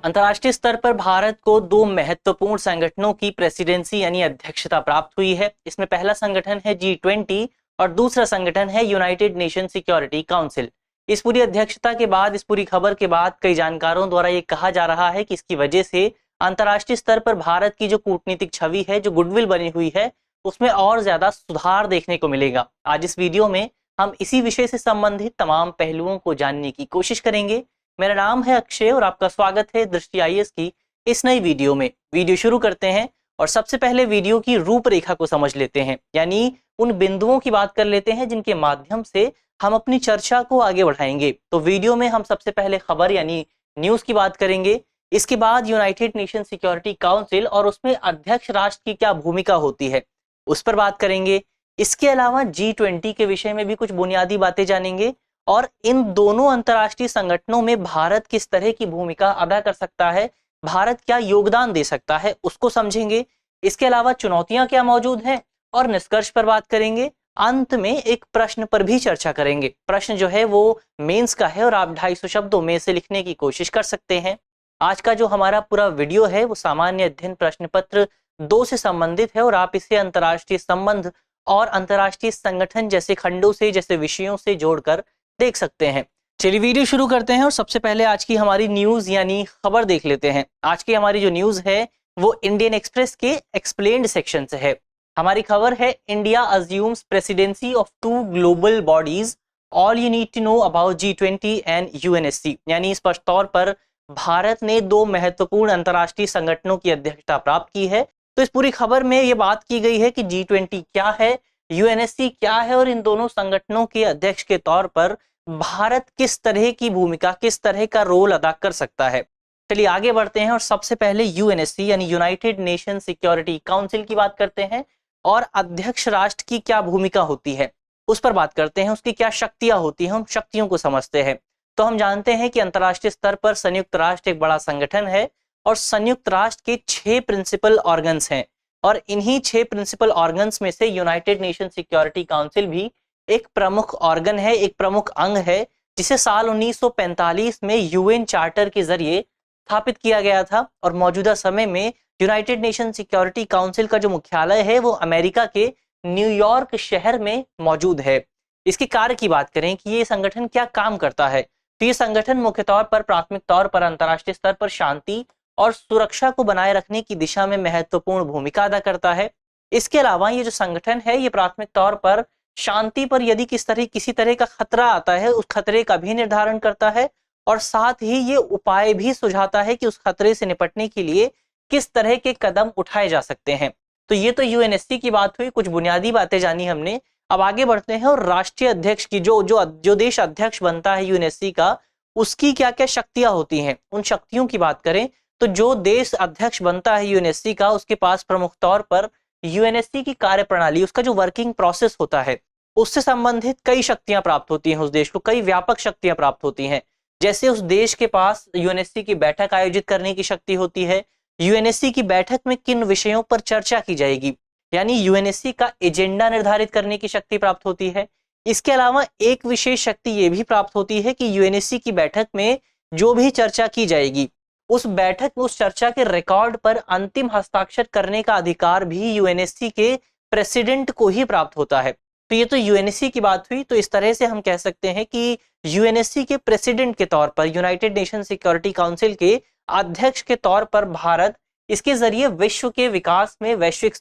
अंतर्राष्ट्रीय स्तर पर भारत को दो महत्वपूर्ण संगठनों की प्रेसिडेंसी यानी अध्यक्षता प्राप्त हुई है। इसमें पहला संगठन है G20 और दूसरा संगठन है यूनाइटेड नेशन सिक्योरिटी काउंसिल। इस पूरी अध्यक्षता के बाद, इस पूरी खबर के बाद कई जानकारों द्वारा ये कहा जा रहा है कि इसकी वजह से अंतर्राष्ट्रीय स्तर पर भारत की जो कूटनीतिक छवि है, जो गुडविल बनी हुई है, उसमें और ज्यादा सुधार देखने को मिलेगा। आज इस वीडियो में हम इसी विषय से संबंधित तमाम पहलुओं को जानने की कोशिश करेंगे। मेरा नाम है अक्षय और आपका स्वागत है दृष्टि आईएएस की इस नई वीडियो में। वीडियो शुरू करते हैं और सबसे पहले वीडियो की रूपरेखा को समझ लेते हैं, यानी उन बिंदुओं की बात कर लेते हैं जिनके माध्यम से हम अपनी चर्चा को आगे बढ़ाएंगे। तो वीडियो में हम सबसे पहले खबर यानी न्यूज की बात करेंगे, इसके बाद यूनाइटेड नेशन सिक्योरिटी काउंसिल और उसमें अध्यक्ष राष्ट्र की क्या भूमिका होती है उस पर बात करेंगे। इसके अलावा G20 के विषय में भी कुछ बुनियादी बातें जानेंगे और इन दोनों अंतर्राष्ट्रीय संगठनों में भारत किस तरह की भूमिका अदा कर सकता है, भारत क्या योगदान दे सकता है, उसको समझेंगे। इसके अलावा चुनौतियां क्या मौजूद हैं और निष्कर्ष पर बात करेंगे। अंत में एक प्रश्न पर भी चर्चा करेंगे। प्रश्न जो है वो मेंस का है और आप 250 शब्दों में से लिखने की कोशिश कर सकते हैं। आज का जो हमारा पूरा वीडियो है वो सामान्य अध्ययन प्रश्न पत्र 2 से संबंधित है और आप इसे अंतर्राष्ट्रीय संबंध और अंतर्राष्ट्रीय संगठन जैसे खंडों से, जैसे विषयों से जोड़कर देख सकते हैं। चलिए वीडियो शुरू करते हैं और सबसे पहले आज की हमारी न्यूज यानी खबर देख लेते हैं। आज की हमारी जो न्यूज है वो इंडियन एक्सप्रेस के एक्सप्लेन्ड सेक्शन से है। हमारी खबर है, India assumes presidency of 2 global bodies, all you need to know about G20 and UNSC। यानी स्पष्ट तौर पर भारत ने 2 महत्वपूर्ण अंतर्राष्ट्रीय संगठनों की अध्यक्षता प्राप्त की है। तो इस पूरी खबर में ये बात की गई है कि G20 क्या है, UNSC क्या है और इन दोनों संगठनों के अध्यक्ष के तौर पर भारत किस तरह की भूमिका, किस तरह का रोल अदा कर सकता है। चलिए आगे बढ़ते हैं और सबसे पहले UNSC यानी यूनाइटेड नेशन सिक्योरिटी काउंसिल की बात करते हैं और अध्यक्ष राष्ट्र की क्या भूमिका होती है उस पर बात करते हैं। उसकी क्या शक्तियां होती हैं, उन शक्तियों को समझते हैं। तो हम जानते हैं कि अंतर्राष्ट्रीय स्तर पर संयुक्त राष्ट्र एक बड़ा संगठन है और संयुक्त राष्ट्र के 6 प्रिंसिपल ऑर्गन्स हैं और इन्हीं 6 प्रिंसिपल ऑर्गन्स में से यूनाइटेड नेशन सिक्योरिटी काउंसिल भी एक प्रमुख ऑर्गन है, एक प्रमुख अंग है, जिसे साल 1945 में UN चार्टर के जरिए स्थापित किया गया था और मौजूदा समय में यूनाइटेड नेशन सिक्योरिटी काउंसिल का जो मुख्यालय है वो अमेरिका के न्यूयॉर्क शहर में मौजूद है। इसके कार्य की बात करें कि ये संगठन क्या काम करता है, तो ये संगठन मुख्य तौर पर प्राथमिक तौर पर अंतर्राष्ट्रीय स्तर पर शांति और सुरक्षा को बनाए रखने की दिशा में महत्वपूर्ण भूमिका अदा करता है। इसके अलावा ये जो संगठन है ये प्राथमिक तौर पर शांति पर यदि किसी तरह का खतरा आता है उस खतरे का भी निर्धारण करता है और साथ ही ये उपाय भी सुझाता है कि उस खतरे से निपटने के लिए किस तरह के कदम उठाए जा सकते हैं। तो ये तो UNSC की बात हुई, कुछ बुनियादी बातें जानी हमने। अब आगे बढ़ते हैं और राष्ट्रीय अध्यक्ष की जो देश अध्यक्ष बनता है UNSC का, उसकी क्या क्या शक्तियां होती हैं, उन शक्तियों की बात करें तो जो देश अध्यक्ष बनता है UNSC का, उसके पास प्रमुख तौर पर UNSC की कार्यप्रणाली, उसका जो वर्किंग प्रोसेस होता है उससे संबंधित कई शक्तियां प्राप्त होती हैं। उस देश को कई व्यापक शक्तियां प्राप्त होती हैं, जैसे उस देश के पास UNSC की बैठक आयोजित करने की शक्ति होती है, UNSC की बैठक में किन विषयों पर चर्चा की जाएगी, यानी UNSC का एजेंडा निर्धारित करने की शक्ति प्राप्त होती है। इसके अलावा एक विशेष शक्ति ये भी प्राप्त होती है कि UNSC की बैठक में जो भी चर्चा की जाएगी उस बैठक में उस चर्चा के रिकॉर्ड पर अंतिम हस्ताक्षर करने का अधिकार भी UNSC के प्रेसिडेंट को ही प्राप्त होता है। तो ये तो UNSC की बात हुई। तो इस तरह से हम कह सकते हैं कि UNSC के प्रेसिडेंट के तौर पर, यूनाइटेड नेशन सिक्योरिटी काउंसिल के अध्यक्ष के तौर पर भारत इसके जरिए विश्व के विकास में वैश्विक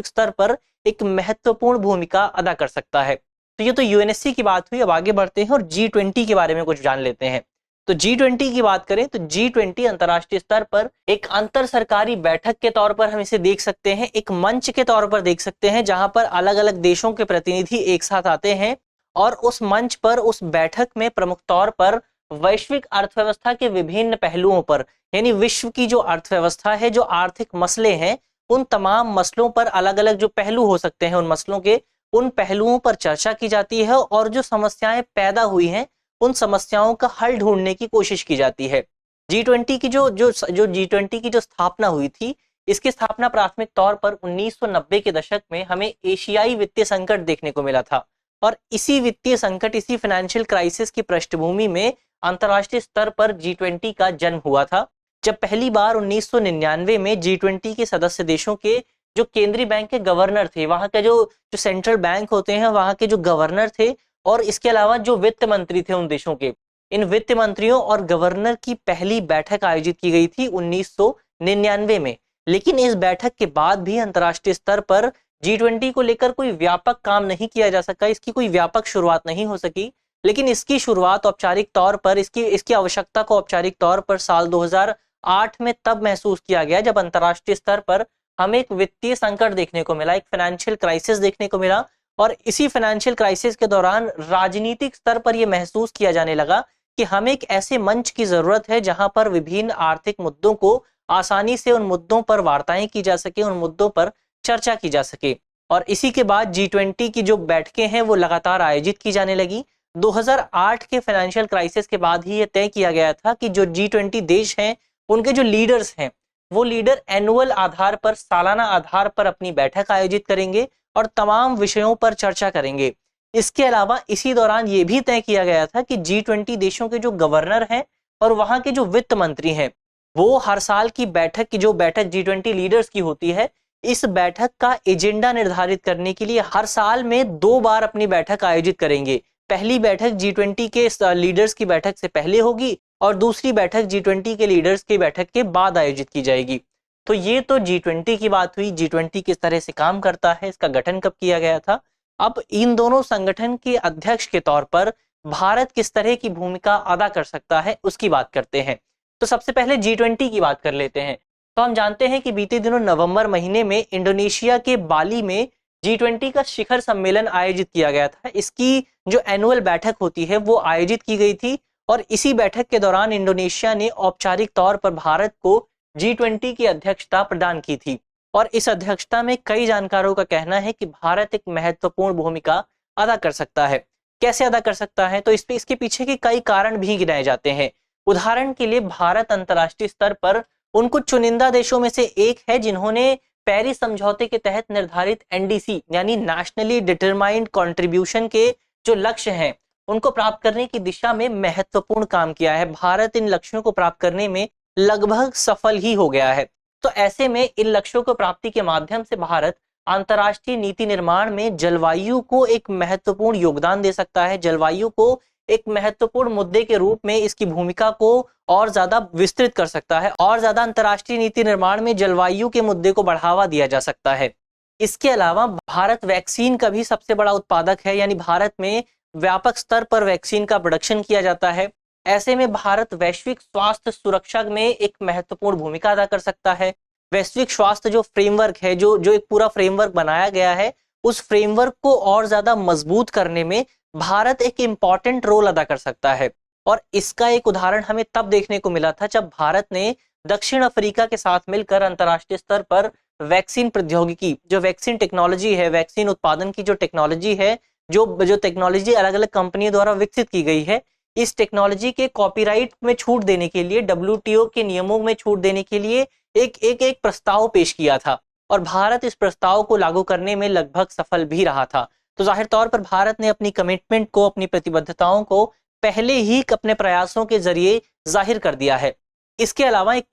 स्तर पर एक महत्वपूर्ण भूमिका अदा कर सकता है। तो ये तो UNSC की बात हुई। अब आगे बढ़ते हैं और G20 के बारे में कुछ जान लेते हैं। तो G20 की बात करें तो G20 अंतर्राष्ट्रीय स्तर पर एक अंतर सरकारी बैठक के तौर पर हम इसे देख सकते हैं, एक मंच के तौर पर देख सकते हैं जहां पर अलग अलग देशों के प्रतिनिधि एक साथ आते हैं और उस मंच पर, उस बैठक में प्रमुख तौर पर वैश्विक अर्थव्यवस्था के विभिन्न पहलुओं पर, यानी विश्व की जो अर्थव्यवस्था है, जो आर्थिक मसले हैं, उन तमाम मसलों पर अलग अलग जो पहलू हो सकते हैं उन मसलों के, उन पहलुओं पर चर्चा की जाती है और जो समस्याएं पैदा हुई हैं उन समस्याओं का हल ढूंढने की कोशिश की जाती है। G20 की G20 की जो स्थापना हुई थी, इसकी स्थापना प्राथमिक तौर पर 1990 के दशक में हमें एशियाई वित्तीय संकट देखने को मिला था और इसी वित्तीय संकट, इसी फाइनेंशियल क्राइसिस की पृष्ठभूमि में अंतर्राष्ट्रीय स्तर पर G20 का जन्म हुआ था। जब पहली बार 1999 में G20 के सदस्य देशों के जो केंद्रीय बैंक के गवर्नर थे, वहां के जो जो सेंट्रल बैंक होते हैं वहां के जो गवर्नर थे, और इसके अलावा जो वित्त मंत्री थे उन देशों के, इन वित्त मंत्रियों और गवर्नर की पहली बैठक आयोजित की गई थी 1999 में। लेकिन इस बैठक के बाद भी अंतर्राष्ट्रीय स्तर पर G20 को लेकर कोई व्यापक काम नहीं किया जा सका, इसकी कोई व्यापक शुरुआत नहीं हो सकी। लेकिन इसकी शुरुआत औपचारिक तौर पर, इसकी आवश्यकता को औपचारिक तौर पर साल 2008 में तब महसूस किया गया जब अंतर्राष्ट्रीय स्तर पर हमें एक वित्तीय संकट देखने को मिला, एक फाइनेंशियल क्राइसिस देखने को मिला। और इसी फाइनेंशियल क्राइसिस के दौरान राजनीतिक स्तर पर यह महसूस किया जाने लगा कि हमें एक ऐसे मंच की जरूरत है जहां पर विभिन्न आर्थिक मुद्दों को आसानी से, उन मुद्दों पर वार्ताएं की जा सके, उन मुद्दों पर चर्चा की जा सके। और इसी के बाद G20 की जो बैठकें हैं वो लगातार आयोजित की जाने लगी। 2008 के फाइनेंशियल क्राइसिस के बाद ही ये तय किया गया था कि जो G20 देश हैं उनके जो लीडर्स हैं वो लीडर एनुअल आधार पर, सालाना आधार पर अपनी बैठक आयोजित करेंगे और तमाम विषयों पर चर्चा करेंगे। इसके अलावा इसी दौरान ये भी तय किया गया था कि G20 देशों के जो गवर्नर हैं और वहां के जो वित्त मंत्री हैं वो हर साल की बैठक की, जो बैठक G20 लीडर्स की होती है, इस बैठक का एजेंडा निर्धारित करने के लिए हर साल में 2 बार अपनी बैठक आयोजित करेंगे। पहली बैठक G20 के लीडर्स की बैठक से पहले होगी और दूसरी बैठक G20 के लीडर्स की बैठक के बाद आयोजित की जाएगी। तो ये तो G20 की बात हुई, G20 किस तरह से काम करता है, इसका गठन कब किया गया था। अब इन दोनों संगठन के अध्यक्ष के तौर पर भारत किस तरह की भूमिका अदा कर सकता है उसकी बात करते हैं। तो सबसे पहले G20 की बात कर लेते हैं। तो हम जानते हैं कि बीते दिनों नवंबर महीने में इंडोनेशिया के बाली में G20 का शिखर सम्मेलन आयोजित किया गया था। इसकी जो एनुअल बैठक होती है वो आयोजित की गई थी और इसी बैठक के दौरान इंडोनेशिया ने औपचारिक तौर पर भारत को G20 की अध्यक्षता प्रदान की थी। और इस अध्यक्षता में कई जानकारों का कहना है कि भारत एक महत्वपूर्ण भूमिका अदा कर सकता है। कैसे अदा कर सकता है? तो इसके पीछे के कई कारण भी गिनाए जाते हैं। उदाहरण के लिए भारत अंतर्राष्ट्रीय स्तर पर उन कुछ चुनिंदा देशों में से एक है जिन्होंने पेरिस समझौते के तहत निर्धारित NDC यानी नेशनली डिटरमाइंड कंट्रीब्यूशन के जो लक्ष्य हैं उनको प्राप्त करने की दिशा में महत्वपूर्ण काम किया है। भारत इन लक्ष्यों को प्राप्त करने में लगभग सफल ही हो गया है। तो ऐसे में इन लक्ष्यों को प्राप्ति के माध्यम से भारत अंतर्राष्ट्रीय नीति निर्माण में जलवायु को एक महत्वपूर्ण योगदान दे सकता है। जलवायु को एक महत्वपूर्ण मुद्दे के रूप में इसकी भूमिका को और ज्यादा विस्तृत कर सकता है और ज्यादा अंतर्राष्ट्रीय नीति निर्माण में जलवायु के मुद्दे को बढ़ावा दिया जा सकता है। इसके अलावा भारत वैक्सीन का भी सबसे बड़ा उत्पादक है, यानी भारत में व्यापक स्तर पर वैक्सीन का प्रोडक्शन किया जाता है। ऐसे में भारत वैश्विक स्वास्थ्य सुरक्षा में एक महत्वपूर्ण भूमिका अदा कर सकता है। वैश्विक स्वास्थ्य जो फ्रेमवर्क है, जो एक पूरा फ्रेमवर्क बनाया गया है, उस फ्रेमवर्क को और ज्यादा मजबूत करने में भारत एक इंपॉर्टेंट रोल अदा कर सकता है। और इसका एक उदाहरण हमें तब देखने को मिला था जब भारत ने दक्षिण अफ्रीका के साथ मिलकर अंतर्राष्ट्रीय स्तर पर वैक्सीन प्रौद्योगिकी, जो वैक्सीन टेक्नोलॉजी है, वैक्सीन उत्पादन की जो टेक्नोलॉजी है, जो टेक्नोलॉजी अलग अलग कंपनियों द्वारा विकसित की गई है, इस टेक्नोलॉजी के कॉपीराइट में छूट देने के लिए, WTO के नियमों में छूट देने के लिए एक प्रस्ताव पेश किया था और भारत इस प्रस्ताव को लागू करने में लगभग सफल भी रहा था। तो जाहिर तौर पर भारत ने अपनी कमिटमेंट को, अपनी प्रतिबद्धताओं को पहले ही अपने प्रयासों के जरिए जाहिर कर दिया है। इसके अलावा एक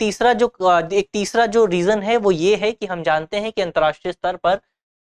तीसरा जो रीजन है वो ये है कि हम जानते हैं कि अंतर्राष्ट्रीय स्तर पर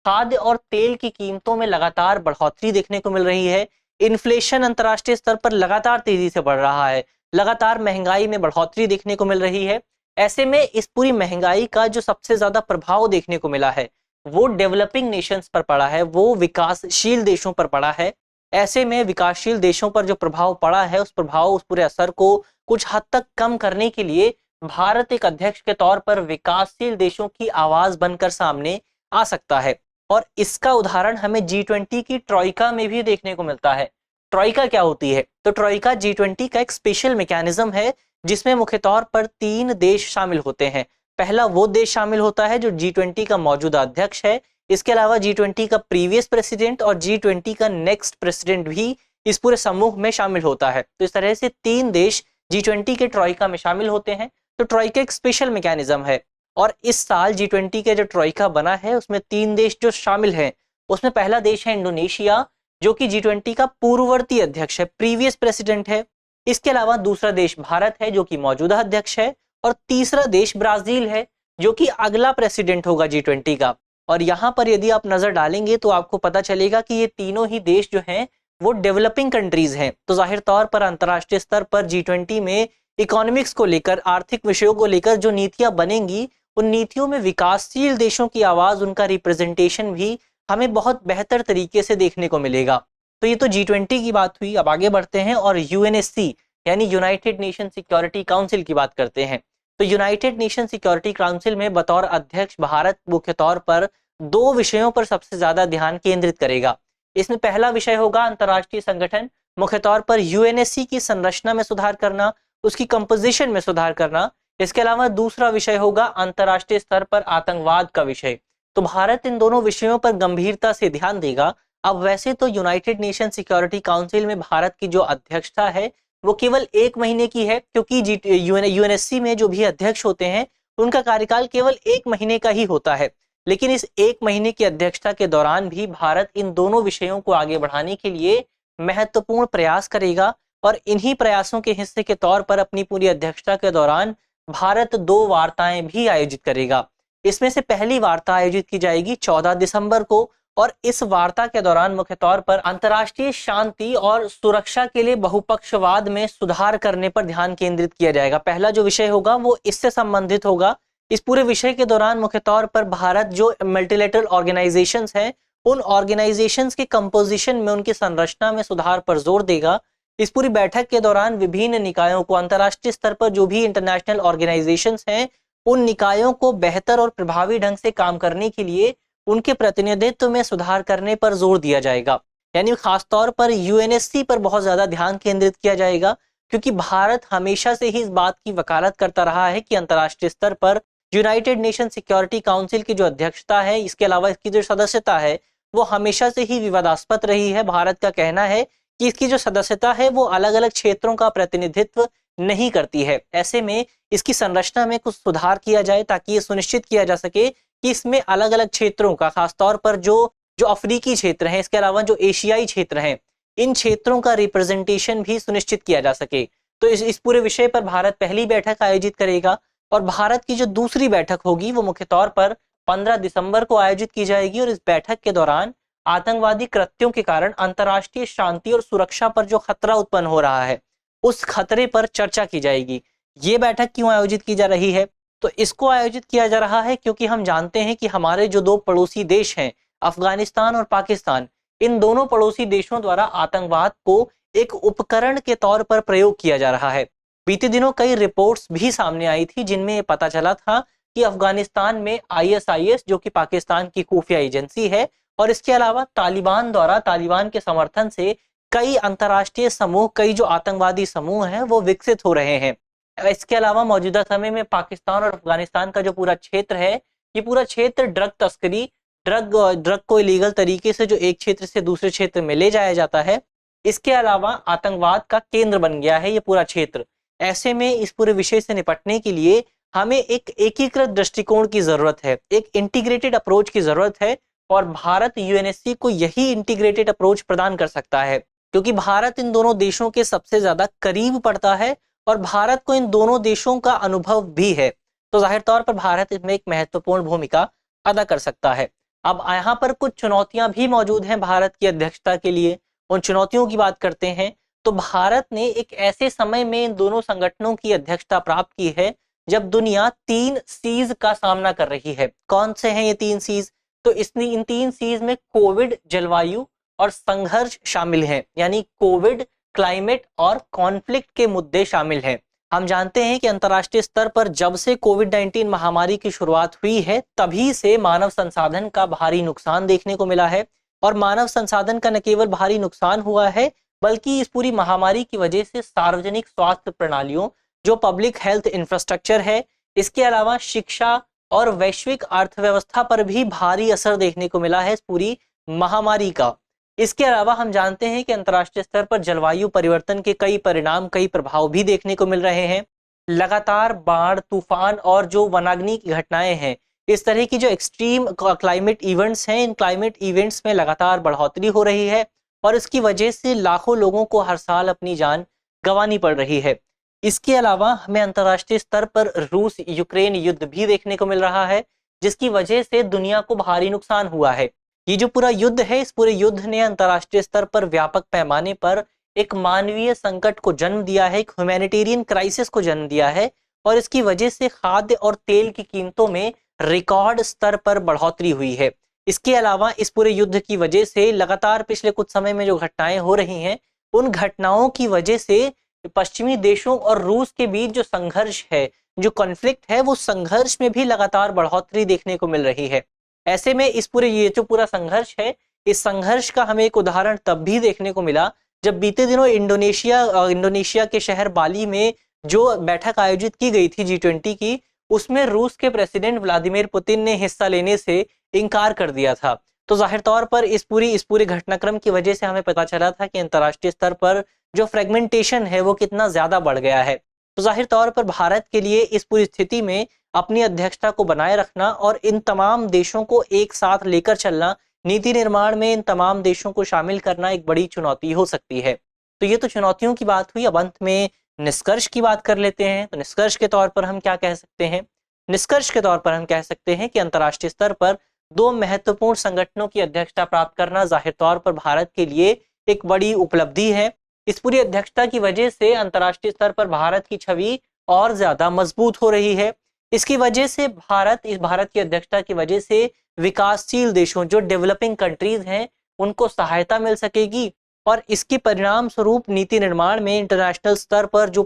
खाद्य और तेल की कीमतों में लगातार बढ़ोतरी देखने को मिल रही है। इन्फ्लेशन अंतर्राष्ट्रीय स्तर पर लगातार तेजी से बढ़ रहा है, लगातार महंगाई में बढ़ोतरी देखने को मिल रही है। ऐसे में इस पूरी महंगाई का जो सबसे ज्यादा प्रभाव देखने को मिला है वो डेवलपिंग नेशंस पर पड़ा है, वो विकासशील देशों पर पड़ा है। ऐसे में विकासशील देशों पर जो प्रभाव पड़ा है उस पूरे असर को कुछ हद तक कम करने के लिए भारत एक अध्यक्ष के तौर पर विकासशील देशों की आवाज बनकर सामने आ सकता है। और इसका उदाहरण हमें G20 की ट्रॉइका में भी देखने को मिलता है। ट्रॉइका क्या होती है? तो ट्रॉइका G20 का एक स्पेशल मैकेनिज्म है जिसमें मुख्य तौर पर 3 देश शामिल होते हैं। पहला वो देश शामिल होता है जो G20 का मौजूदा अध्यक्ष है। इसके अलावा G20 का प्रीवियस प्रेसिडेंट और G20 का नेक्स्ट प्रेसिडेंट भी इस पूरे समूह में शामिल होता है। तो इस तरह से 3 देश G20 के ट्रॉइका में शामिल होते हैं। तो ट्रॉइका एक स्पेशल मैकेनिज्म है और इस साल G20 का जो ट्रॉइका बना है उसमें 3 देश जो शामिल हैं उसमें पहला देश है इंडोनेशिया, जो कि G20 का पूर्ववर्ती अध्यक्ष है, प्रीवियस प्रेसिडेंट है। इसके अलावा दूसरा देश भारत है जो कि मौजूदा अध्यक्ष है और तीसरा देश ब्राजील है, जो कि अगला प्रेसिडेंट होगा G20 का। और यहाँ पर यदि आप नजर डालेंगे तो आपको पता चलेगा कि ये तीनों ही देश जो हैं वो डेवलपिंग कंट्रीज हैं। तो जाहिर तौर पर अंतर्राष्ट्रीय स्तर पर G20 में इकोनॉमिक्स को लेकर, आर्थिक विषयों को लेकर जो नीतियां बनेंगी, उन नीतियों में विकासशील देशों की आवाज, उनका रिप्रेजेंटेशन भी हमें बहुत बेहतर तरीके से देखने को मिलेगा। तो ये तो G20 की बात हुई। अब आगे बढ़ते हैं और UNSC यानी यूनाइटेड नेशन सिक्योरिटी काउंसिल की बात करते हैं। तो यूनाइटेड नेशन सिक्योरिटी काउंसिल में बतौर अध्यक्ष भारत मुख्य तौर पर दो विषयों पर सबसे ज्यादा ध्यान केंद्रित करेगा। इसमें पहला विषय होगा अंतर्राष्ट्रीय संगठन, मुख्य तौर पर UNSC की संरचना में सुधार करना, उसकी कंपोजिशन में सुधार करना। इसके अलावा दूसरा विषय होगा अंतर्राष्ट्रीय स्तर पर आतंकवाद का विषय। तो भारत इन दोनों विषयों पर गंभीरता से ध्यान देगा। अब वैसे तो यूनाइटेड नेशन सिक्योरिटी काउंसिल में भारत की जो अध्यक्षता है वो केवल 1 महीने की है, क्योंकि UNSC में जो भी अध्यक्ष होते हैं उनका कार्यकाल केवल 1 महीने का ही होता है। लेकिन इस 1 महीने की अध्यक्षता के दौरान भी भारत इन दोनों विषयों को आगे बढ़ाने के लिए महत्वपूर्ण प्रयास करेगा। और इन्हीं प्रयासों के हिस्से के तौर पर अपनी पूरी अध्यक्षता के दौरान भारत 2 वार्ताएं भी आयोजित करेगा। इसमें से पहली वार्ता आयोजित की जाएगी 14 दिसंबर को, और इस वार्ता के दौरान मुख्य तौर पर अंतर्राष्ट्रीय शांति और सुरक्षा के लिए बहुपक्षवाद में सुधार करने पर ध्यान केंद्रित किया जाएगा। पहला जो विषय होगा वो इससे संबंधित होगा। इस पूरे विषय के दौरान मुख्य तौर पर भारत जो मल्टीलेटरल ऑर्गेनाइजेशंस हैं, उन ऑर्गेनाइजेशंस के कंपोजिशन में, उनकी संरचना में सुधार पर जोर देगा। इस पूरी बैठक के दौरान विभिन्न निकायों को, अंतर्राष्ट्रीय स्तर पर जो भी इंटरनेशनल ऑर्गेनाइजेशंस हैं, उन निकायों को बेहतर और प्रभावी ढंग से काम करने के लिए उनके प्रतिनिधित्व में सुधार करने पर जोर दिया जाएगा। यानी खासतौर पर UNSC पर बहुत ज्यादा ध्यान केंद्रित किया जाएगा, क्योंकि भारत हमेशा से ही इस बात की वकालत करता रहा है कि अंतर्राष्ट्रीय स्तर पर यूनाइटेड नेशन सिक्योरिटी काउंसिल की जो अध्यक्षता है, इसके अलावा इसकी जो सदस्यता है, वो हमेशा से ही विवादास्पद रही है। भारत का कहना है कि इसकी जो सदस्यता है वो अलग अलग क्षेत्रों का प्रतिनिधित्व नहीं करती है। ऐसे में इसकी संरचना में कुछ सुधार किया जाए ताकि ये सुनिश्चित किया जा सके कि इसमें अलग अलग क्षेत्रों का, खासतौर पर जो अफ्रीकी क्षेत्र हैं, इसके अलावा जो एशियाई क्षेत्र हैं, इन क्षेत्रों का रिप्रेजेंटेशन भी सुनिश्चित किया जा सके। तो इस पूरे विषय पर भारत पहली बैठक आयोजित करेगा। और भारत की जो दूसरी बैठक होगी वो मुख्य तौर पर 15 दिसंबर को आयोजित की जाएगी। और इस बैठक के दौरान आतंकवादी कृत्यों के कारण अंतर्राष्ट्रीय शांति और सुरक्षा पर जो खतरा उत्पन्न हो रहा है, उस खतरे पर चर्चा की जाएगी। ये बैठक क्यों आयोजित की जा रही है? तो इसको आयोजित किया जा रहा है क्योंकि हम जानते हैं कि हमारे जो 2 पड़ोसी देश हैं, अफगानिस्तान और पाकिस्तान, इन दोनों पड़ोसी देशों द्वारा आतंकवाद को एक उपकरण के तौर पर प्रयोग किया जा रहा है। बीते दिनों कई रिपोर्ट्स भी सामने आई थी जिनमें ये पता चला था कि अफगानिस्तान में ISIS, जो कि पाकिस्तान की खुफिया एजेंसी है, और इसके अलावा तालिबान द्वारा, तालिबान के समर्थन से कई अंतर्राष्ट्रीय समूह, कई जो आतंकवादी समूह हैं वो विकसित हो रहे हैं। इसके अलावा मौजूदा समय में पाकिस्तान और अफगानिस्तान का जो पूरा क्षेत्र है, ये पूरा क्षेत्र ड्रग तस्करी, ड्रग को इलीगल तरीके से जो एक क्षेत्र से दूसरे क्षेत्र में ले जाया जाता है, इसके अलावा आतंकवाद का केंद्र बन गया है ये पूरा क्षेत्र। ऐसे में इस पूरे विषय से निपटने के लिए हमें एक एकीकृत दृष्टिकोण की जरूरत है, एक इंटीग्रेटेड अप्रोच की जरूरत है। और भारत UNSC को यही इंटीग्रेटेड अप्रोच प्रदान कर सकता है, क्योंकि भारत इन दोनों देशों के सबसे ज्यादा करीब पड़ता है और भारत को इन दोनों देशों का अनुभव भी है। तो जाहिर तौर पर भारत इसमें एक महत्वपूर्ण भूमिका अदा कर सकता है। अब यहाँ पर कुछ चुनौतियां भी मौजूद हैं भारत की अध्यक्षता के लिए। उन चुनौतियों की बात करते हैं तो भारत ने एक ऐसे समय में इन दोनों संगठनों की अध्यक्षता प्राप्त की है जब दुनिया 3 सीज का सामना कर रही है। कौन से हैं ये 3 सीज? तो इन 3 सीज में कोविड, जलवायु और संघर्ष शामिल हैं। यानी कोविड, क्लाइमेट और कॉन्फ्लिक्ट के मुद्दे शामिल हैं। हम जानते हैं कि अंतर्राष्ट्रीय स्तर पर जब से कोविड-19 महामारी की शुरुआत हुई है, तभी से मानव संसाधन का भारी नुकसान देखने को मिला है। और मानव संसाधन का न केवल भारी नुकसान हुआ है, बल्कि इस पूरी महामारी की वजह से सार्वजनिक स्वास्थ्य प्रणालियों, जो पब्लिक हेल्थ इंफ्रास्ट्रक्चर है, इसके अलावा शिक्षा और वैश्विक अर्थव्यवस्था पर भी भारी असर देखने को मिला है इस पूरी महामारी का। इसके अलावा हम जानते हैं कि अंतर्राष्ट्रीय स्तर पर जलवायु परिवर्तन के कई परिणाम, कई प्रभाव भी देखने को मिल रहे हैं। लगातार बाढ़, तूफान और जो वनाग्नि की घटनाएं हैं, इस तरह की जो एक्सट्रीम क्लाइमेट इवेंट्स हैं, इन क्लाइमेट इवेंट्स में लगातार बढ़ोतरी हो रही है और इसकी वजह से लाखों लोगों को हर साल अपनी जान गंवानी पड़ रही है। इसके अलावा हमें अंतर्राष्ट्रीय स्तर पर रूस यूक्रेन युद्ध भी देखने को मिल रहा है, जिसकी वजह से दुनिया को भारी नुकसान हुआ है। ये जो पूरा युद्ध है, इस पूरे युद्ध ने अंतर्राष्ट्रीय स्तर पर व्यापक पैमाने पर एक मानवीय संकट को जन्म दिया है, एक ह्यूमैनिटेरियन क्राइसिस को जन्म दिया है, और इसकी वजह से खाद्य और तेल की कीमतों में रिकॉर्ड स्तर पर बढ़ोतरी हुई है। इसके अलावा इस पूरे युद्ध की वजह से लगातार पिछले कुछ समय में जो घटनाएं हो रही हैं, उन घटनाओं की वजह से पश्चिमी देशों और रूस के बीच जो संघर्ष है, जो कॉन्फ्लिक्ट है, वो संघर्ष में भी लगातार बढ़ोतरी देखने को मिल रही है। ऐसे में इस पूरे ये जो पूरा संघर्ष है, इस संघर्ष का हमें एक उदाहरण तब भी देखने को मिला जब बीते दिनों इंडोनेशिया के शहर बाली में जो बैठक आयोजित की गई थी G20 की, उसमें रूस के प्रेसिडेंट व्लादिमीर पुतिन ने हिस्सा लेने से इनकार कर दिया था। तो जाहिर तौर पर इस पूरे घटनाक्रम की वजह से हमें पता चला था कि अंतर्राष्ट्रीय स्तर पर जो फ्रेगमेंटेशन है वो कितना ज्यादा बढ़ गया है। तो जाहिर तौर पर भारत के लिए इस पूरी स्थिति में अपनी अध्यक्षता को बनाए रखना और इन तमाम देशों को एक साथ लेकर चलना, नीति निर्माण में इन तमाम देशों को शामिल करना एक बड़ी चुनौती हो सकती है। तो ये तो चुनौतियों की बात हुई। अब अंत में निष्कर्ष की बात कर लेते हैं। तो निष्कर्ष के तौर पर हम क्या कह सकते हैं? निष्कर्ष के तौर पर हम कह सकते हैं कि अंतर्राष्ट्रीय स्तर पर दो महत्वपूर्ण संगठनों की अध्यक्षता प्राप्त करना जाहिर तौर पर भारत के लिए एक बड़ी उपलब्धि है। इस पूरी अध्यक्षता की वजह से अंतर्राष्ट्रीय स्तर पर भारत की छवि और ज्यादा मजबूत हो रही है। इसकी वजह से भारत की अध्यक्षता की वजह से विकासशील देशों, जो डेवलपिंग कंट्रीज हैं, उनको सहायता मिल सकेगी और इसके परिणाम स्वरूप नीति निर्माण में इंटरनेशनल स्तर पर जो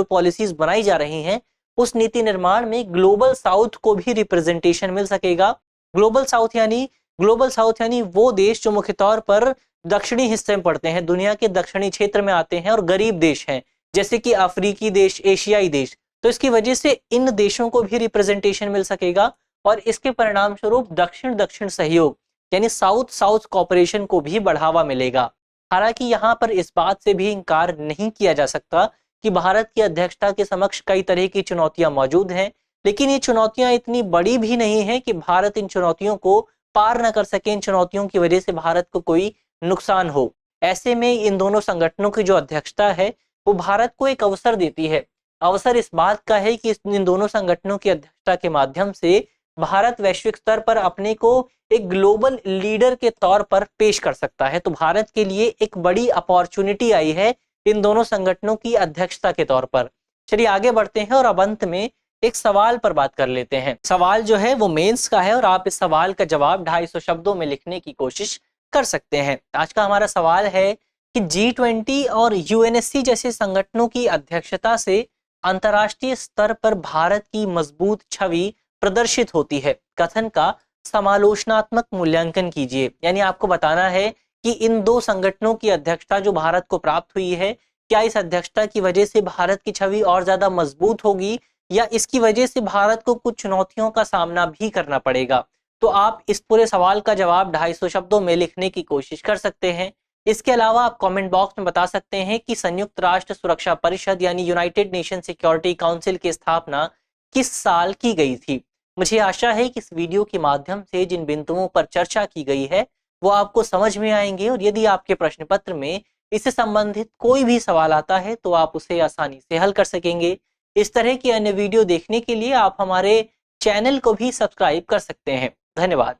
पॉलिसीज बनाई जा रही हैं, उस नीति निर्माण में ग्लोबल साउथ को भी रिप्रेजेंटेशन मिल सकेगा। ग्लोबल साउथ यानी वो देश जो मुख्य तौर पर दक्षिणी हिस्से में पड़ते हैं, दुनिया के दक्षिणी क्षेत्र में आते हैं और गरीब देश हैं, जैसे कि अफ्रीकी देश, एशियाई देश। तो इसकी वजह से इन देशों को भी रिप्रेजेंटेशन मिल सकेगा और इसके परिणाम स्वरूप दक्षिण दक्षिण सहयोग यानी साउथ साउथ कॉपरेशन को भी बढ़ावा मिलेगा। हालांकि यहाँ पर इस बात से भी इनकार नहीं किया जा सकता कि भारत की अध्यक्षता के समक्ष कई तरह की चुनौतियां मौजूद हैं, लेकिन ये चुनौतियां इतनी बड़ी भी नहीं है कि भारत इन चुनौतियों को पार न कर सके, इन चुनौतियों की वजह से भारत को कोई नुकसान हो। ऐसे में इन दोनों संगठनों की जो अध्यक्षता है वो भारत को एक अवसर देती है। अवसर इस बात का है कि इन दोनों संगठनों की अध्यक्षता के माध्यम से भारत वैश्विक स्तर पर अपने को एक ग्लोबल लीडर के तौर पर पेश कर सकता है। तो भारत के लिए एक बड़ी अपॉर्चुनिटी आई है इन दोनों संगठनों की अध्यक्षता के तौर पर। चलिए आगे बढ़ते हैं और अब अंत में एक सवाल पर बात कर लेते हैं। सवाल जो है वो मेंस का है और आप इस सवाल का जवाब 250 शब्दों में लिखने की कोशिश कर सकते हैं। आज का हमारा सवाल है कि G20 और UNSC जैसे संगठनों की अध्यक्षता से अंतर्राष्ट्रीय स्तर पर भारत की मजबूत छवि प्रदर्शित होती है। कथन का समालोचनात्मक मूल्यांकन कीजिए। यानी आपको बताना है कि इन दो संगठनों की अध्यक्षता जो भारत को प्राप्त हुई है, क्या इस अध्यक्षता की वजह से भारत की छवि और ज्यादा मजबूत होगी या इसकी वजह से भारत को कुछ चुनौतियों का सामना भी करना पड़ेगा। तो आप इस पूरे सवाल का जवाब 250 शब्दों में लिखने की कोशिश कर सकते हैं। इसके अलावा आप कमेंट बॉक्स में बता सकते हैं कि संयुक्त राष्ट्र सुरक्षा परिषद यानी यूनाइटेड नेशन सिक्योरिटी काउंसिल की स्थापना किस साल की गई थी। मुझे आशा है कि इस वीडियो के माध्यम से जिन बिंदुओं पर चर्चा की गई है वो आपको समझ में आएंगे और यदि आपके प्रश्न पत्र में इससे संबंधित कोई भी सवाल आता है तो आप उसे आसानी से हल कर सकेंगे। इस तरह की अन्य वीडियो देखने के लिए आप हमारे चैनल को भी सब्सक्राइब कर सकते हैं। धन्यवाद।